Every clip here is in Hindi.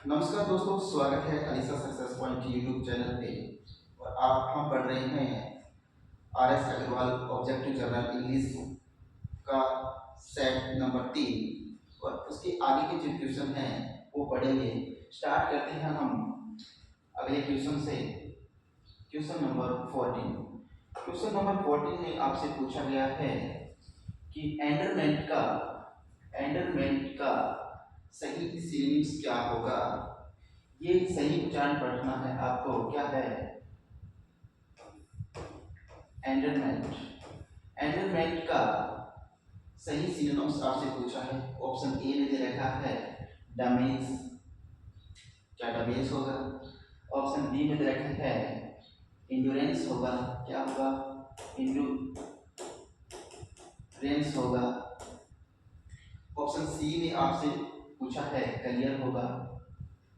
नमस्कार दोस्तों, स्वागत है Alisa success point YouTube channel पे। और आप हम पढ़ रहे हैं R S Agarwal objective general English का सेट नंबर 3 और उसके आगे के जो क्वेश्चन हैं वो पढ़ेंगे। स्टार्ट करते हैं हम अगले क्वेश्चन से। Question number 14। क्वेश्चन नंबर 14 में आपसे पूछा गया है कि एंडरमेंट का सही सिनोनिम्स क्या होगा। ये सही उच्चारण पढ़ना है आपको। क्या है एंडरमेंट? एंडरमेंट का सही सिनोनिम्स आपसे पूछा है। ऑप्शन ए में दे रखा है डैमेज। क्या डैमेज होगा? ऑप्शन बी में दे रखा है इंड्योरेंस होगा। क्या होगा? इंड्योरेंस होगा। ऑप्शन सी में आपसे पूछा है कलियर होगा।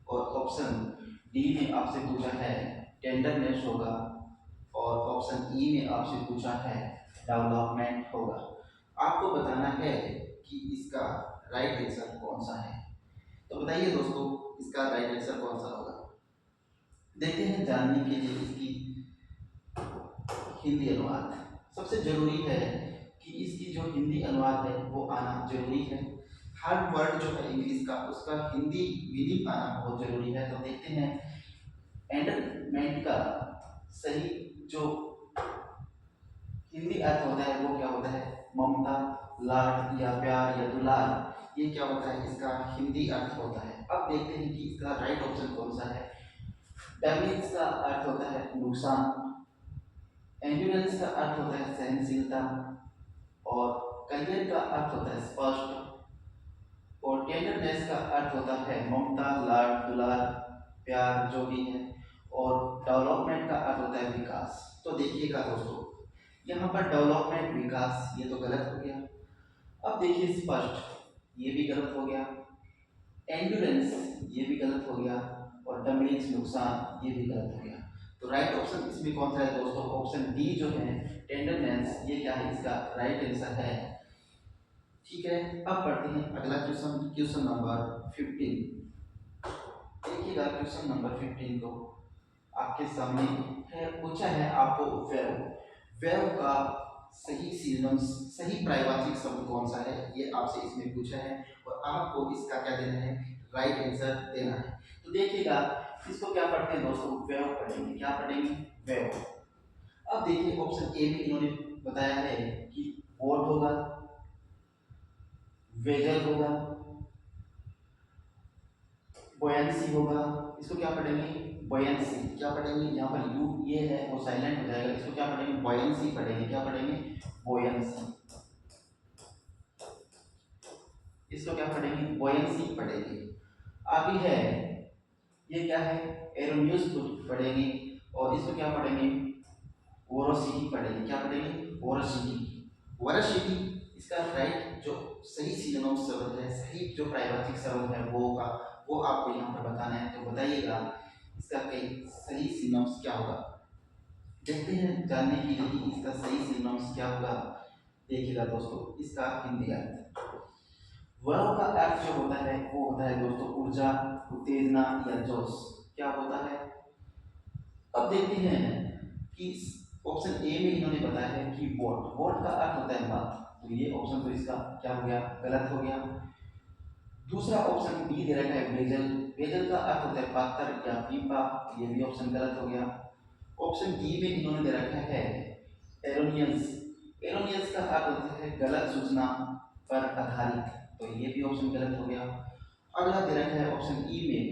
और ऑप्शन डी में आपसे पूछा है टेंडरनेस होगा। और ऑप्शन ई में आपसे पूछा है डेवलपमेंट होगा। आपको बताना है कि इसका राइट आंसर कौन सा है। तो बताइए दोस्तों, इसका राइट आंसर कौन सा होगा। देखते हैं जानने के लिए इसकी हिंदी अनुवाद। सबसे जरूरी है कि इसकी जो हिंदी अनुवाद है वो आना जरूरी है। हर वर्ड जो है इंग्लिश का उसका हिंदी मीनिंग आना बहुत जरूरी है। तो देखते हैं एंडरमेंट का सही जो हिंदी अर्थ होता है वो क्या होता है। ममता, लाड या प्यार या दुलार, ये क्या होता है इसका हिंदी अर्थ होता है। अब देखते हैं कि इसका राइट ऑप्शन कौन सा है। डैमेज का अर्थ होता है नुकसान। एंड्योरेंस का अर्थ होता है सहनशीलता। और कलियर का अर्थ होता है स्पष्ट। और टेंडरनेस का अर्थ होता है ममता, लाड, दुलार, प्यार जो भी है। और डेवलपमेंट का अर्थ होता है विकास। तो देखिएगा दोस्तों, यहाँ पर डेवलपमेंट विकास ये तो गलत हो गया। अब देखिए स्पष्ट, ये भी गलत हो गया। एंड्योरेंस ये भी गलत हो गया। और डैमेज नुकसान ये भी गलत हो गया। तो राइट ऑप्शन इसमें कौन सा है दोस्तों? ऑप्शन डी जो है टेंडरनेस, ये क्या है इसका राइट आंसर है। ठीक है, अब पढ़ते हैं अगला क्वेश्चन। Question number 15। देखिएगा क्वेश्चन नंबर 15 को आपके सामने है। पूछा है आपको वेव। वेव का सही सिनोनिम्स, सही प्रायवाचिक शब्द कौन सा है, ये आपसे इसमें पूछा है। और आपको इसका क्या देना है, राइट आंसर देना है। तो देखिएगा इसको क्या पढ़ते हैं दोस्तों, वेव पढ़ेंगे। क्या पढ़ेंगे? वेव। अब देखिए ऑप्शन ए में इन्होंने बताया है कि बोट होगा, वेजल होगा, बोयंसी होगा। इसको क्या पढ़ेंगे? बोयंसी। क्या पढ़ेंगे? यहाँ पर यू ये है वो साइलेंट हो जाएगा। इसको क्या पढ़ेंगे? बोयंसी पढ़ेंगे। क्या पढ़ेंगे? बोयंसी। इसको क्या पढ़ेंगे? बोयंसी पढ़ेंगे। आगे है ये क्या है, एरोम्यूस पढ़ेंगे। और इसको क्या पढ़ेंगे? वोरोसिटी पढ़ेंगे। क्या पढ़ेंगे? वोरोसिटी। वोरोसिटी इसका राइट जो सही सिनोनिम शब्द है, सही जो प्रायवाचिक शब्द है वो आपको यहाँ पर बताना है। तो बताइएगा इसका कई सही सिनोनिम्स क्या होगा। देखते हैं जानने के लिए कि इसका सही सिनोनिम्स क्या होगा। देखिएगा दोस्तों, इसका हिंदी अर्थ। वर्ब का अर्थ जो होता है वो होता है दोस्तों ऊर्जा, उत्तेजना या जोश। क्या होता है? अब देखते हैं कि ऑप्शन ए में इन्होंने बताया है कि वोट। वोट का अर्थ होता है मत। तो ये ऑप्शन तो इसका क्या हो गया? गलत हो गया। दूसरा ऑप्शन बी दे रखा है बेजल। बेजल का अर्थ होता है पाथर या पीपा। ये भी ऑप्शन गलत हो गया। ऑप्शन डी में इन्होंने दे रखा है एरोनियंस। एरोनियंस का अर्थ होता है गलत सूचना पर आधारित। तो ये भी ऑप्शन गलत हो गया। अगला दे रखा है ऑप्शन ई में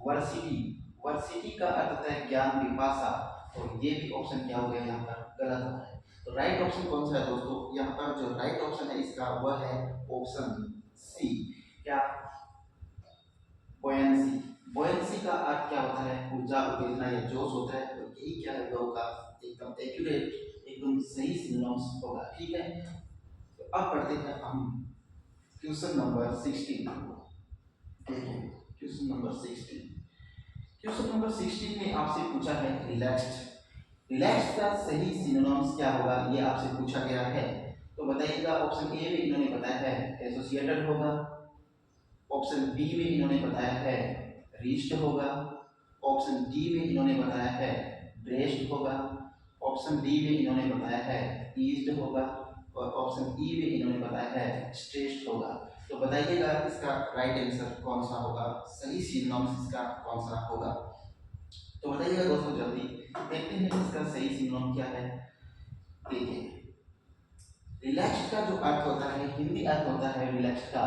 वर्सिटी। वर्सिटी का अर्थ होता है ज्ञान, पिपासा। तो ये भी ऑप्शन क्या हो गया? यहाँ पर गलत होता है। तो राइट ऑप्शन कौन सा है दोस्तों? यहाँ पर जो राइट ऑप्शन है इसका वह है ऑप्शन सी। क्या? बोयंसी। बोयंसी का अर्थ क्या होता है? ऊर्जा, उत्तेजना या जोश होता है। तो यही क्या है वेव का एकदम एक्यूरेट, एकदम सही सिनोनिम्स होगा। ठीक है, तो अब पढ़ते हैं हम क्वेश्चन नंबर 16। देखिए क्वेश्चन नंबर 16। क्वेश्चन नंबर 16 में आपसे पूछा है रिलैक्स्ड। रिलैक्स्ड का सही सिनोनिम्स क्या होगा, ये आपसे पूछा गया है। तो बताइएगा। ऑप्शन ए में इन्होंने बताया है एसोसिएटेड होगा। ऑप्शन बी में इन्होंने बताया है रीच्ड होगा। ऑप्शन डी में इन्होंने बताया है ड्रेस्ड होगा। ऑप्शन डी में इन्होंने बताया है ईज्ड होगा। और ऑप्शन ई में इन्होंने बताया है स्ट्रेस्ड होगा। तो बताइएगा इसका राइट आंसर कौन सा होगा, सही सिनोनिम्स इसका कौन सा होगा। तो बताइएगा दोस्तों जल्दी देखते हैं इसका सही सिनोनिम क्या है। देखिए रिलैक्स्ड का जो अर्थ होता है, हिंदी अर्थ होता है रिलैक्स्ड का,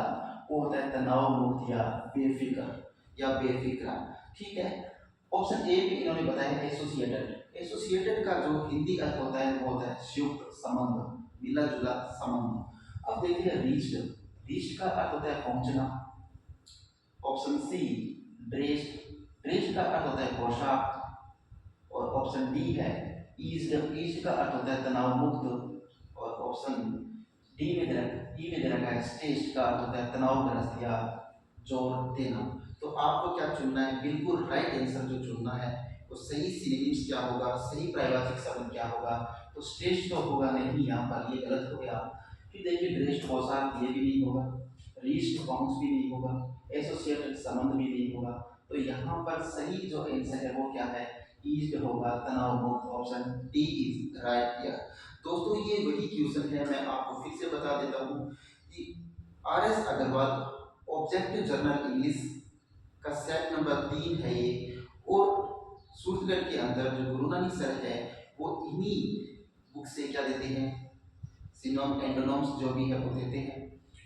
वो होता है तनाव मुक्त या बेफिक्र या बेफिक्रा। ठीक है। ऑप्शन ए में इन्होंने बताया एसोसिएटेड। एसोसिएटेड का जो हिंदी अर्थ होता है वो होता है संयुक्त संबंध, मिला जुला संबंध। अब देखिए रीच्ड। रीच्ड का अर्थ होता है पहुंचना। Option C dressed. ड्रेस्ड का अर्थ होता है पोशाक। और ऑप्शन डी है ईज्ड। ईज्ड का अर्थ होता है तनाव मुक्त। और ऑप्शन डी में दे रखा है स्ट्रेस्ड का अर्थ होता है तनावग्रस्त या जोर देना। तो आपको क्या चुनना है, बिल्कुल राइट आंसर जो चुनना है तो सही सिनोनिम्स क्या होगा, सही प्रायवाचिक शब्द क्या होगा। तो स्ट्रेस्ड तो होगा नहीं, यहाँ पर ये गलत हो गया। फिर देखिए ड्रेस्ड पोशाक ये भी नहीं होगा, रीच्ड पहुंच भी नहीं होगा, एसोसिएटेड संबंध भी नहीं होगा। तो यहाँ पर सही जो आंसर है वो क्या है, ईज्ड होगा, तनाव मुक्त। Option D is right here. दोस्तों ये वही क्वेश्चन है, मैं आपको फिर से बता देता हूँ कि R S Agarwal objective general English का सेट नंबर 3 है ये। और सूत्रगढ़ के अंदर जो गुरुनानी सर है वो इन्हीं बुक से क्या देते हैं, सिनोम एंटोनिम्स जो भी है वो देते हैं।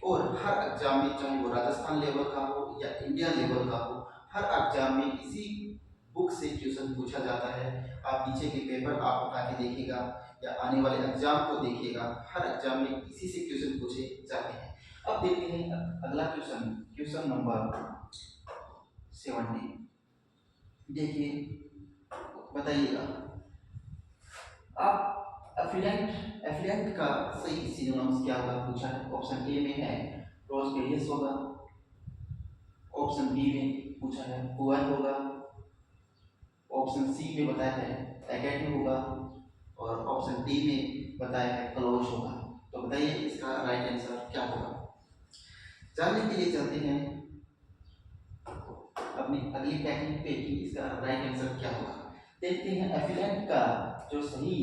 और हर एग्जाम में चाहे वो राजस्थान लेवल का हो या इंडिया लेवल का हो, हर एग्जाम में इसी बुक से क्वेश्चन पूछा जाता है। आप नीचे के पेपर आप उठा के देखिएगा या आने वाले एग्जाम को देखिएगा, हर एग्जाम में इसी से क्वेश्चन पूछे जाते हैं। अब देखते हैं अगला क्वेश्चन, क्वेश्चन नंबर 70। देखिए बताइएगा आप एफिलेंट का सही सिनोनिम्स क्या होगा पूछा है। ऑप्शन ए में है प्रोस्पेरियस होगा। ऑप्शन बी में पूछा है पुअर होगा। ऑप्शन सी में बताया है एकेटिव होगा। और ऑप्शन डी में बताया है क्लोज होगा। तो बताइए इसका राइट आंसर क्या होगा। जानने के लिए चलते हैं अपनी अगली टेक्निक पे कि इसका राइट आंसर क्या होगा। देखते हैं एफिलेंट का जो सही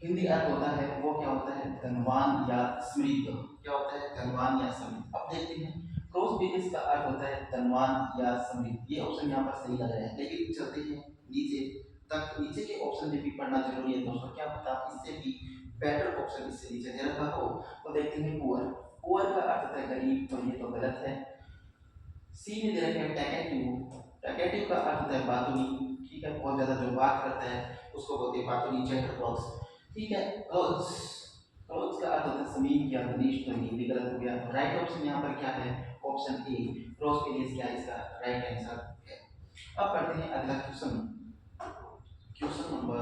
हिंदी अर्थ होता है वो क्या होता है, धनवान या समृद्ध। क्या होता है, धनवान या समृद्ध। अब देखते हैं प्रोस्पेरियस का अर्थ होता है धनवान या समृद्ध। ये ऑप्शन यहाँ पर सही लग रहा है, लेकिन चलते हैं नीचे तक। नीचे के ऑप्शन में भी पढ़ना जरूरी है दोस्तों, क्या पता इससे भी बेटर ऑप्शन इससे नीचे दे रखा हो। तो देखते हैं पुअर। पुअर का अर्थ होता है गरीब, तो ये तो गलत है। सी में दे रखे हैं टैकेटिव। टैकेटिव का अर्थ होता है बातूनी। ठीक है, बहुत ज्यादा जो बात करता है उसको बोलते हैं बातूनी, चैटर बॉक्स। ठीक है। क्लोज, क्लोज का अर्थ होता है समीप या घनिष्ठ। तो ये भी गलत हो गया। राइट ऑप्शन यहाँ पर क्या है, ऑप्शन ए प्रोस्पेरियस क्या इसका राइट आंसर है। अब पढ़ते हैं अगला question, question number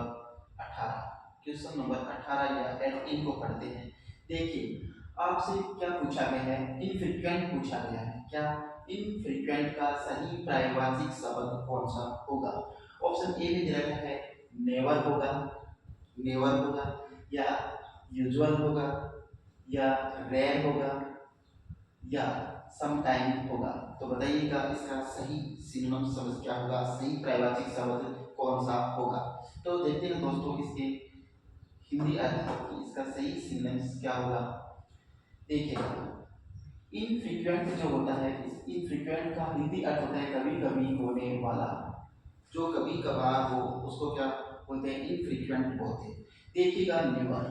18। Question number 18 या 18 को पढ़ते हैं। देखिए आपसे क्या पूछा गया है, इनफ्रीक्वेंट पूछा गया है। क्या इनफ्रीक्वेंट का सही प्रायवाचिक शब्द कौन सा होगा। ऑप्शन ए में दे रखा है नेवर होगा, नेवर होगा, या यूजुअल होगा, या रेयर होगा, या सम टाइम होगा। तो बताइएगा इसका सही सिनोनिम शब्द क्या होगा, सही प्रायवाचिक शब्द कौन सा होगा। तो देखते हैं दोस्तों इसके हिंदी अर्थ की इसका सही सिनोनिम क्या होगा। देखिए इनफ्रीक्वेंट जो होता है, इस इनफ्रीक्वेंट का हिंदी अर्थ होता है कभी कभी होने वाला। जो कभी कभार हो उसको क्या बोलते हैं, इनफ्रीक्वेंट बोलते हैं। देखिएगा नेवर,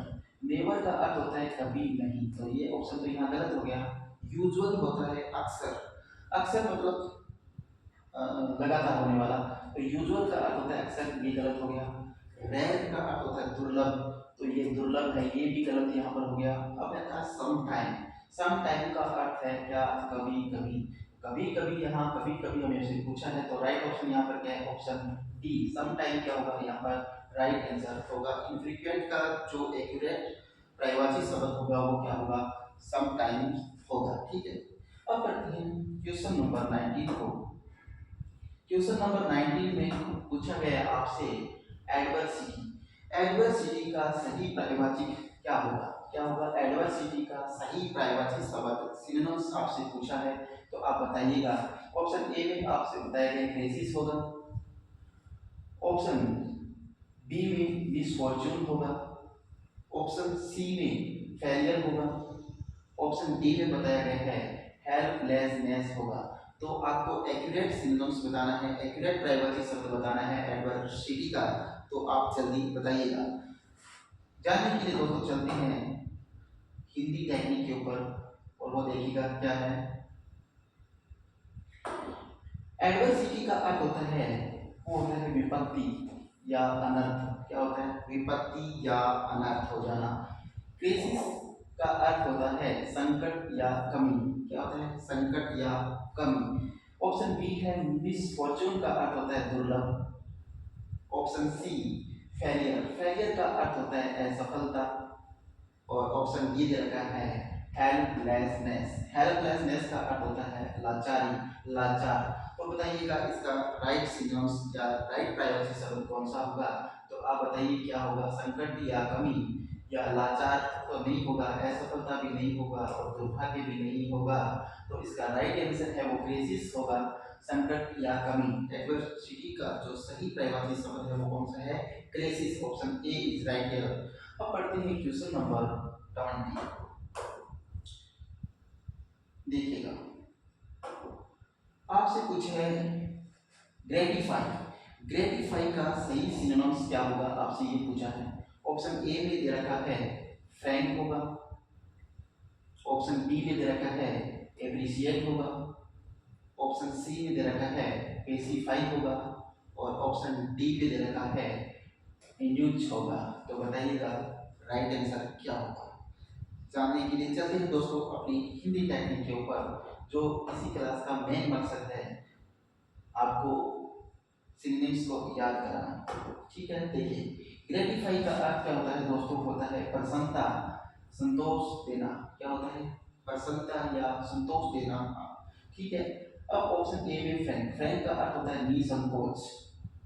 नेवर का अर्थ होता है कभी नहीं। तो ये ऑप्शन तो यहाँ गलत हो गया। यूजुअल होता है अक्सर, अक्सर मतलब लगातार होने वाला। तो यूजुअल का अर्थ होता है अक्सर, ये गलत हो गया। रेयर का अर्थ होता है दुर्लभ, तो ये दुर्लभ है, ये भी गलत यहाँ पर हो गया। अब आता है सम टाइम। सम टाइम का अर्थ है क्या, कभी कभी। कभी कभी यहाँ कभी कभी हमें से पूछा है, तो राइट ऑप्शन यहाँ पर क्या है, ऑप्शन डी सम टाइम क्या होगा यहाँ पर राइट आंसर होगा। इनफ्रीक्वेंट का जो एक्यूरेट प्रायवाची शब्द होगा वो क्या होगा, सम टाइम होगा। ठीक है। अब पढ़ते हैं क्वेश्चन नंबर 19 को। क्वेश्चन नंबर 19 में पूछा गया आपसे एडवर्सिटी। एडवर्सिटी का सही प्रायवाचिक क्या होगा। क्या होगा, एडवर्सिटी का सही पर्यायवाची शब्द सिनोनिम्स आपसे पूछा है तो आप बताइएगा। ऑप्शन ए में आपसे बताया गया क्राइसिस होगा, ऑप्शन बी में मिसफॉर्चून होगा, ऑप्शन सी में फेलियर होगा, ऑप्शन डी में बताया गया है हेल्पलेसनेस होगा। तो आपको एक्यूरेट सिनोनिम्स बताना है, एक्यूरेट पर्यायवाची शब्द बताना है एडवर्सिटी का, तो आप जल्दी बताइएगा। जानने के लिए दोस्तों चलते हैं हिंदी टेक्निक के ऊपर और वो देखिएगा क्या है। एडवर्सिटी का अर्थ होता है, वो होता है विपत्ति या अनर्थ। क्या होता है, विपत्ति या अनर्थ हो जाना। क्राइसिस का अर्थ होता है संकट या कमी। क्या होता है, संकट या कमी। ऑप्शन बी है मिसफॉर्चून का अर्थ होता है दुर्लभ। ऑप्शन सी फेलियर, फेलियर का अर्थ होता है असफलता। और ऑप्शन डी दे रखा है हेल्पलेसनेस, हेल्पलेसनेस का अर्थ होता है लाचारी, लाचार। तो बताइएगा इसका राइट सिनोनिम्स या राइट पर्यायवाची शब्द कौन सा होगा, तो आप बताइए क्या होगा, संकट या कमी या लाचार तो नहीं होगा, असफलता भी नहीं होगा और दुर्भाग्य भी नहीं होगा। तो इसका राइट आंसर है वो क्राइसिस होगा, संकट या कमी। एडवर्सिटी का जो सही पर्यायवाची शब्द है वो कौन सा है, crisis. Option A is right here. अब पढ़ते हैं क्वेश्चन नंबर 20। देखिएगा आपसे कुछ है ग्रेटिफाई, ग्रेटिफाई का सही सिनोनिम्स क्या होगा आपसे ये पूछा है। ऑप्शन ए में दे रखा है फ्रैंक होगा, ऑप्शन बी में दे रखा है एप्रिशिएट होगा, ऑप्शन सी में दे रखा है पेसिफाई होगा और ऑप्शन डी में दे रखा है इंड्यूस होगा। तो बताइएगा राइट आंसर क्या होगा। जानने के लिए चलते हैं दोस्तों अपनी हिंदी टेक्निक के ऊपर, जो इसी क्लास का मेन मकसद है आपको सिनोनिम्स को याद कराना। ठीक है, देखिए ग्रेटिफाई का अर्थ क्या होता है दोस्तों, होता है प्रसन्नता, संतोष देना। क्या होता है, प्रसन्नता या संतोष देना। ठीक है, अब ऑप्शन ए में फ्रैंक, फ्रैंक का अर्थ होता है निसंकोच।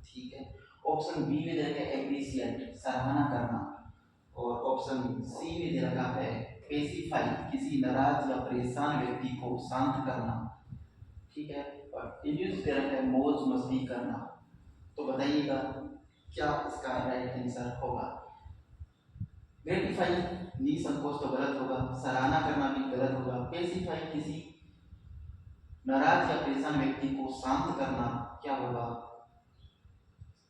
ठीक है, ऑप्शन बी में दे रखा है एप्रिशिएट, सराहना करना और ऑप्शन सी में दे रखा है पेसिफाई, किसी नाराज या परेशान व्यक्ति को शांत करना। ठीक है, और इंड्यूस दे रखा है मौज मस्ती करना। तो बताइएगा क्या इसका राइट आंसर होगा। ग्रेटिफाई निसंकोच तो गलत होगा, सराहना करना भी गलत होगा, पेसिफाई किसी नाराज या परेशान व्यक्ति को शांत करना क्या होगा,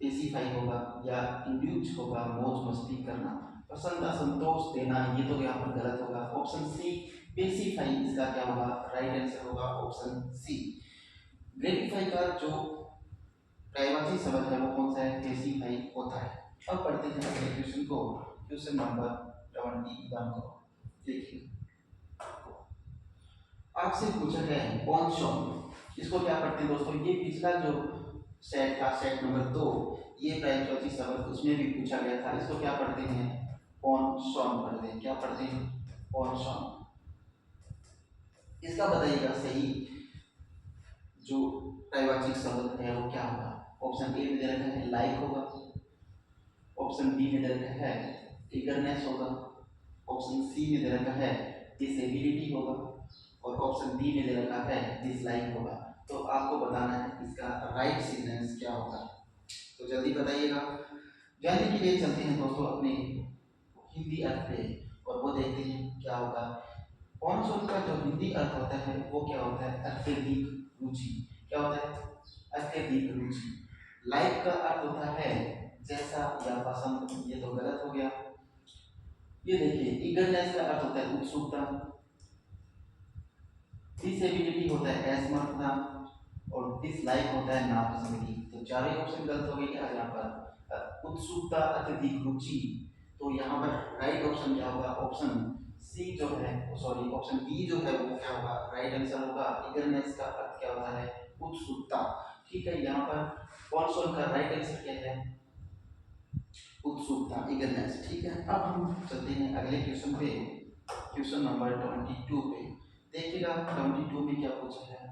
पेसिफाई होगा, या इंड्यूस होगा मौज मस्ती करना। प्रसन्नता संतोष देना ये तो यहाँ पर गलत होगा। ऑप्शन सी पेसिफाई इसका क्या होगा, राइट आंसर होगा ऑप्शन सी। ग्रेटिफाई का जो पर्यायवाची शब्द है वो कौन सा है, पेसिफाई होता है। अब पढ़ते हैं अगले क्वेश्चन को, क्वेश्चन नंबर 21 को। देखिए आपसे पूछा है ऑन सॉन्ग, इसको क्या पढ़ते हैं दोस्तों, ये पिछला जो सेट था सेट नंबर 2, ये पर्यायवाची शब्द उसमें भी पूछा गया था। इसको क्या पढ़ते हैं, ऑन सॉन्ग पढ़ते हैं। क्या पढ़ते हैं, ऑन सॉन्ग। इसका बताइएगा सही जो पर्यायवाची शब्द है वो क्या होगा। ऑप्शन ए में दे रखा है लाइक होगा, ऑप्शन बी में दे रखा है ईगरनेस होगा, ऑप्शन सी में दे रखा है डिसेबिलिटी होगा और ऑप्शन डी में दे रखा है डिसलाइक होगा। तो आपको बताना है इसका राइट सिनोनिम्स क्या होगा, तो जल्दी बताइएगा। जानने के लिए चलते हैं दोस्तों अपने हिंदी अर्थ पे और वो देखते हैं क्या होगा। ऑन सॉन्ग का जो हिंदी अर्थ होता है वो क्या होता है, अत्यधिक रुचि। क्या होता है, अत्यधिक रुचि। लाइक का अर्थ होता है जैसा या पसंद, ये तो गलत हो गया। ये देखिए ईगरनेस का अर्थ होता है उत्सुकता, डिसेबिलिटी होता है असमर्थता और डिसलाइक होता है नापसंदगी। तो चारों ऑप्शन गलत हो गए क्या यहाँ पर, उत्सुकता अत्यधिक रुचि। तो यहाँ पर राइट ऑप्शन क्या होगा, ऑप्शन सी जो है, सॉरी ऑप्शन बी जो है वो क्या होगा, राइट आंसर होगा। ईगरनेस का अर्थ क्या होता है, उत्सुकता। ठीक है, यहाँ पर ऑन सॉन्ग का राइट आंसर क्या है, उत्सुकता, ईगरनेस। ठीक है, अब हम चलते हैं अगले क्वेश्चन पे, क्वेश्चन नंबर 22 पे। देखिएगा 22 में क्या पूछा है,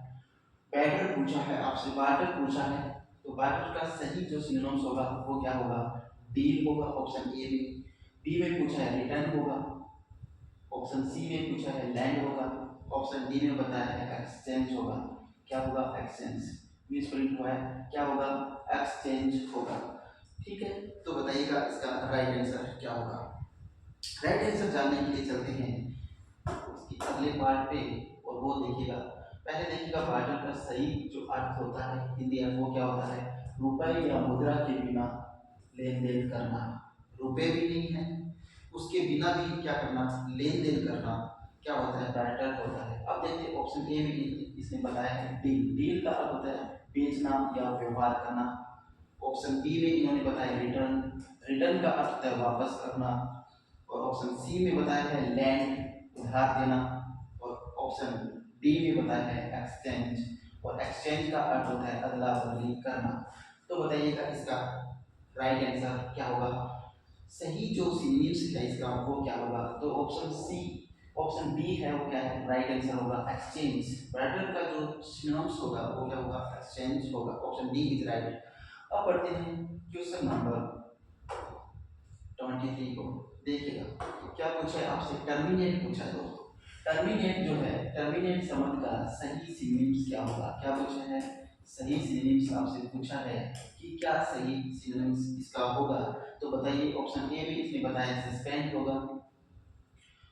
बैटर पूछा है आपसे, बार्टर पूछा है। तो बार्टर का सही जो सिनोनिम्स होगा वो क्या होगा, डील होगा ऑप्शन ए में। बी में पूछा है रिटर्न होगा, ऑप्शन सी में पूछा है लैंड होगा, ऑप्शन डी में बताया है एक्सचेंज होगा। क्या होगा? एक्सचेंज। मिसप्रिंट हुआ है, क्या होगा? एक्सचेंज होगा। ठीक है, तो बताइएगा इसका राइट आंसर क्या होगा। राइट आंसर जानने के लिए चलते हैं उसकी अगले पार्ट पे, और वो देखिएगा। पहले देखिएगा बार्टर का सही जो अर्थ होता है, हिंदी अर्थ, वो क्या होता है? रुपए या मुद्रा के बिना लेन देन करना। रुपए भी नहीं है, उसके बिना भी क्या करना? लेन देन करना। क्या होता है? बार्टर होता है। अब देखिए ऑप्शन ए में इसने बताया है डील। डील का अर्थ होता है बेचना या व्यवहार करना। ऑप्शन बी में इन्होंने बताया रिटर्न। रिटर्न का अर्थ होता है वापस करना। और ऑप्शन सी में बताया है लैंड, उधार देना। और ऑप्शन डी में बताया है एक्सचेंज, और एक्सचेंज का अर्थ होता है अदला बदली करना। तो बताइएगा इसका राइट आंसर क्या होगा। सही जो सिनोनिम्स है इसका वो क्या होगा? तो ऑप्शन सी, ऑप्शन बी है वो क्या है? राइट आंसर होगा एक्सचेंज। बार्टर का जो सिनोनिम्स होगा वो क्या होगा? एक्सचेंज होगा। Option D is right. अब बढ़ते हैं क्वेश्चन नंबर 23 को। देखिएगा क्या पूछा है आपसे, टर्मिनेट पूछा है दोस्तों। टर्मिनेट जो है, टर्मिनेट शब्द का सही सिनोनिम्स क्या होगा? क्या पूछा है? सही सिनोनिम्स आपसे पूछा है कि क्या सही सिनोनिम्स इसका होगा। तो बताइए। ऑप्शन ए में इसने बताया सस्पेंड होगा,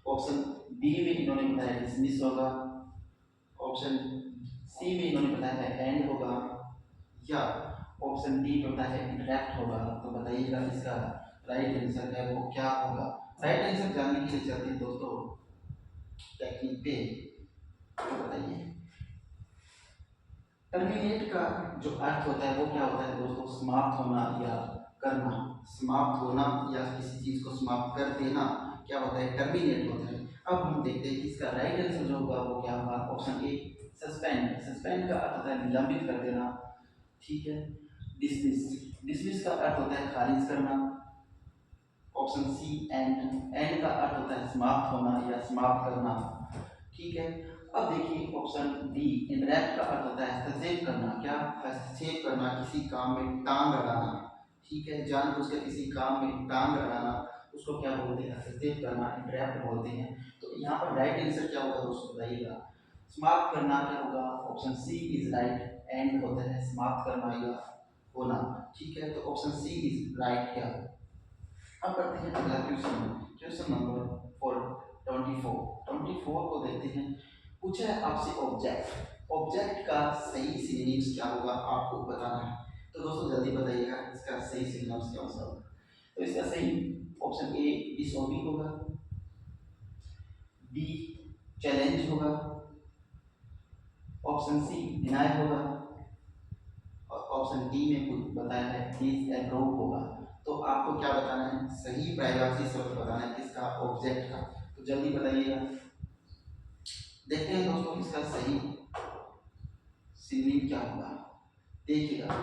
ऑप्शन बी में इन्होंने बताया डिसमिस होगा, ऑप्शन सी में इन्होंने बताया है एंड होगा, या ऑप्शन डी होता है इंटरैक्ट होगा। तो बताइएगा इसका राइट आंसर है वो क्या होगा। राइट आंसर जानने के लिए चलते हैं दोस्तों टेक्निक पे। तो बताइए टर्मिनेट का जो अर्थ होता है वो क्या होता है दोस्तों? समाप्त होना या करना। समाप्त होना या किसी चीज को समाप्त कर देना क्या होता है? टर्मिनेट होता है। अब हम देखते हैं कि इसका राइट आंसर जो होगा वो क्या होगा। Option A suspend. सस्पेंड का अर्थ होता है निलंबित कर देना। ठीक है। डिसमिस। डिसमिस का अर्थ होता है खारिज करना। Option C and. एंड का अर्थ होता है समाप्त होना या समाप्त करना। ठीक है। अब देखिए ऑप्शन डी इंटरैक्ट का अर्थ होता है हस्तक्षेप करना। क्या? हस्तक्षेप करना, किसी काम में टांग अड़ाना। ठीक है, जानबूझकर किसी काम में टांग अड़ाना, उसको क्या बोलते हैं? हस्तक्षेप करना, इंटरैक्ट बोलते हैं। तो यहाँ पर राइट आंसर क्या होगा दोस्तों बताइएगा। समाप्त करना क्या होगा? Option C is right. End होता है समाप्त करना या होना। ठीक है, तो ऑप्शन सी इज राइट क्या। अब बढ़ते हैं अगला क्वेश्चन, क्वेश्चन नंबर 24 को देखते हैं। पूछा है आपसे ऑब्जेक्ट। ऑब्जेक्ट का सही सिनोनिम्स क्या होगा आपको बताना है। तो दोस्तों जल्दी बताइएगा इसका सही सिनोनिम्स क्या होगा। तो इसका सही ऑप्शन ए डिसऑबी होगा, बी चैलेंज होगा, ऑप्शन सी डिनाई होगा, और ऑप्शन डी में कुछ बताया है डिसअप्रूव होगा। तो आपको क्या बताना है? सही प्रायवाची शब्द बताना है किसका? ऑब्जेक्ट का। तो जल्दी बताइएगा। देखते हैं दोस्तों इसका सही सिनोनिम क्या होगा। देखिएगा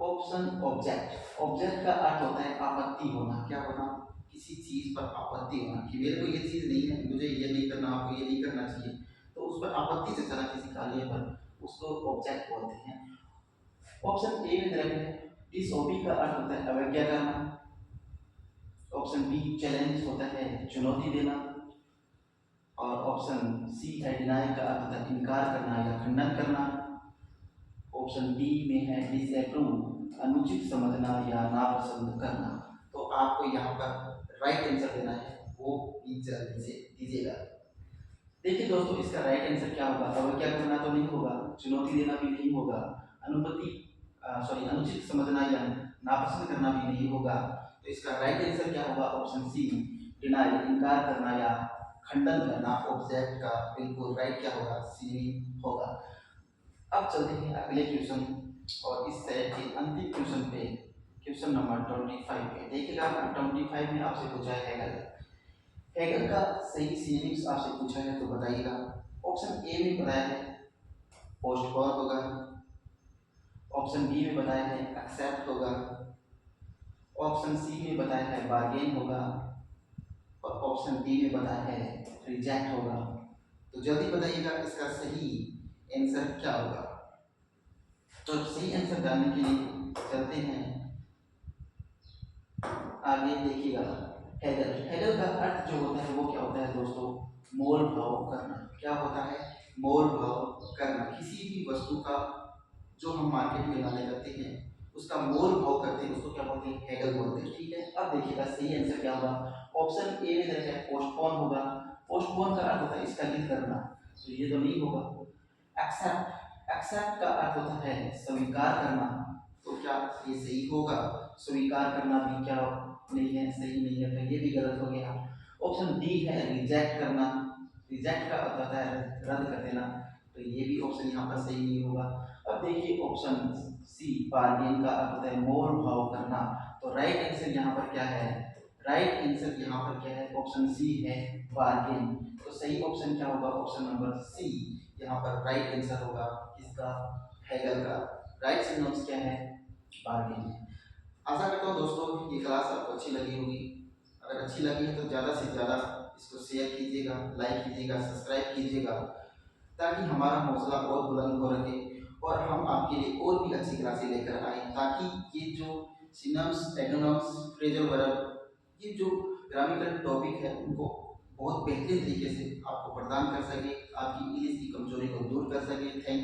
ऑप्शन ऑब्जेक्ट। ऑब्जेक्ट का अर्थ होता है आपत्ति होना। क्या होना? किसी चीज पर आपत्ति होना कि मेरे को ये चीज नहीं है, मुझे ये नहीं करना, आपको ये नहीं करना चाहिए, तो उस पर आपत्ति से चला किसी कार्य पर, उसको ऑब्जेक्ट बोलते हैं। ऑप्शन ए में देखें डिसओबी का अर्थ होता है अवज्ञा करना। ऑप्शन बी चैलेंज होता है चुनौती देना, और ऑप्शन सी है डिनाई का अर्थ होता है इनकार करना या खंडन करना। ऑप्शन डी में है डिसअप्रूव, अनुचित समझना या नापसंद करना। तो आपको यहाँ पर राइट आंसर देना है, वो भी जल्दी से दीजिएगा। देखिए दोस्तों इसका राइट आंसर क्या होगा। अवज्ञा करना तो नहीं होगा, चुनौती देना भी नहीं होगा, अनुचित समझना या नापसंद करना भी नहीं होगा। तो इसका राइट आंसर क्या होगा? ऑप्शन सी डिनाई, इनकार करना या खंडन करना। ऑब्जेक्ट का बिल्कुल राइट क्या होगा? सी होगा। अब चलते हैं अगले क्वेश्चन और इस सेट के अंतिम क्वेश्चन पे, क्वेश्चन नंबर 25 पे। देखिएगा 25 में आपसे पूछा है हेगल। हेगल का सही सिनोनिम्स आपसे पूछा है तो बताइएगा। ऑप्शन ए में बताया है पोस्टपोन होगा, ऑप्शन बी में बताया है एक्सेप्ट होगा, ऑप्शन सी में बताया है बार्गेन होगा, और ऑप्शन डी में बताया है रिजेक्ट होगा। तो जल्दी बताइएगा इसका सही आंसर क्या होगा। तो सही आंसर जानने के लिए चलते हैं आगे। देखिएगा हेगल। हेगल का अर्थ जो होता है वो क्या होता है दोस्तों? मोल भाव करना। क्या होता है? मोल भाव करना। किसी भी वस्तु का जो हम मार्केट में लाने जाते हैं उसका मोल भाव करते हैं, उसको क्या बोलते हैं? हैगल बोलते हैं। ठीक है, अब देखिएगा सही आंसर क्या होगा। ऑप्शन ए में देखिए पोस्टपोन होगा। पोस्टपोन का अर्थ होता है स्थगित करना, तो ये तो नहीं होगा। एक्सेप्ट, एक्सेप्ट का अर्थ होता है स्वीकार करना, तो क्या ये सही होगा? स्वीकार करना भी क्या नहीं है? सही नहीं है, तो ये भी गलत हो गया। ऑप्शन डी है रिजेक्ट करना। रिजेक्ट का अर्थ होता है रद्द कर देना, तो ये भी ऑप्शन यहाँ पर सही नहीं होगा। अब देखिए ऑप्शन सी बार्गेन का अर्थ होता है मोल भाव करना, तो राइट आंसर यहाँ पर क्या है? राइट आंसर यहाँ पर क्या है? ऑप्शन सी है बार्गेन। तो सही ऑप्शन क्या होगा? ऑप्शन नंबर सी यहाँ पर राइट आंसर होगा इसका, हैगल का। राइट सिनोनिम्स क्या है? बार्गेन। आशा करता हूँ दोस्तों ये क्लास आपको अच्छी लगी होगी। अगर अच्छी लगी है तो ज़्यादा से ज़्यादा इसको शेयर कीजिएगा, लाइक कीजिएगा, सब्सक्राइब कीजिएगा, ताकि हमारा हौसला और बुलंद हो रहे और हम आपके लिए और भी अच्छी क्लासें लेकर आए, ताकि ये जो सिनम्स, एडोनम्स, फ्रेजल वर्ब, ये जो ग्रामेटिकल टॉपिक है उनको बहुत बेहतरीन तरीके से आपको प्रदान कर सके, आपकी इंग्लिश की कमजोरी को दूर कर सके। थैंक